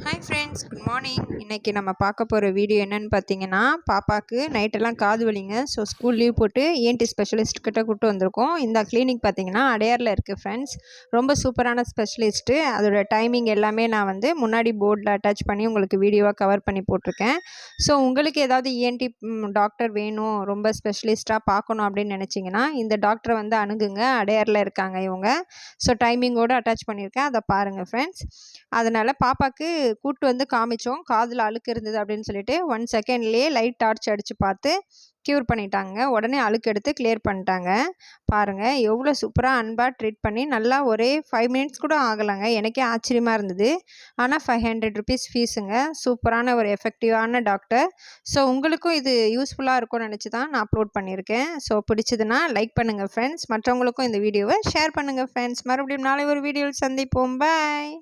Hi friends, good morning. இன்றைக்கி நம்ம பார்க்க போகிற வீடியோ என்னென்னு பார்த்தீங்கன்னா, பாப்பாவுக்கு நைட்டெல்லாம் காது வலிங்க. ஸோ ஸ்கூல் லீவ் போட்டு ENT ஸ்பெஷலிஸ்ட் கிட்ட கூப்பிட்டு வந்திருக்கோம். இந்த கிளினிக் பார்த்தீங்கன்னா அடையாரில் இருக்குது ஃப்ரெண்ட்ஸ். ரொம்ப சூப்பரான ஸ்பெஷலிஸ்ட்டு. அதோட டைமிங் எல்லாமே நான் முன்னாடி போர்டில் அட்டாச் பண்ணி உங்களுக்கு வீடியோவாக கவர் பண்ணி போட்டிருக்கேன். ஸோ உங்களுக்கு ஏதாவது ENT டாக்டர் வேணும், ரொம்ப ஸ்பெஷலிஸ்ட்டாக பார்க்கணும் அப்படின்னு நினச்சிங்கன்னா இந்த டாக்டரை அணுகுங்க. அடையாரில் இருக்காங்க இவங்க. ஸோ டைமிங்கோடு அட்டாச் பண்ணியிருக்கேன், அதை பாருங்கள் ஃப்ரெண்ட்ஸ். அதனால் பாப்பாவுக்கு கூட்டு காமிச்சோம். காதில் அழுக்கு இருந்தது அப்படின்னு சொல்லிட்டு 1 செகண்ட்லேயே லைட் டார்ச் அடித்து பார்த்து க்யூர் பண்ணிட்டாங்க. உடனே அழுக்கு எடுத்து கிளியர் பண்ணிட்டாங்க. பாருங்கள் எவ்வளோ சூப்பராக அன்பாக ட்ரீட் பண்ணி நல்லா ஒரே 5 மினிட்ஸ் கூட ஆகலைங்க. எனக்கே ஆச்சரியமாக இருந்தது. ஆனால் 500 ருபீஸ் ஃபீஸுங்க. சூப்பரான ஒரு எஃபெக்டிவான டாக்டர். ஸோ உங்களுக்கும் இது யூஸ்ஃபுல்லாக இருக்கும்னு நினச்சி தான் நான் அப்லோட் பண்ணியிருக்கேன். ஸோ பிடிச்சதுன்னா லைக் பண்ணுங்கள் ஃப்ரெண்ட்ஸ். மற்றவங்களுக்கும் இந்த வீடியோவை ஷேர் பண்ணுங்கள் ஃப்ரெண்ட்ஸ். மறுபடியும் நாளை ஒரு வீடியோவில் சந்திப்போம். பாய்.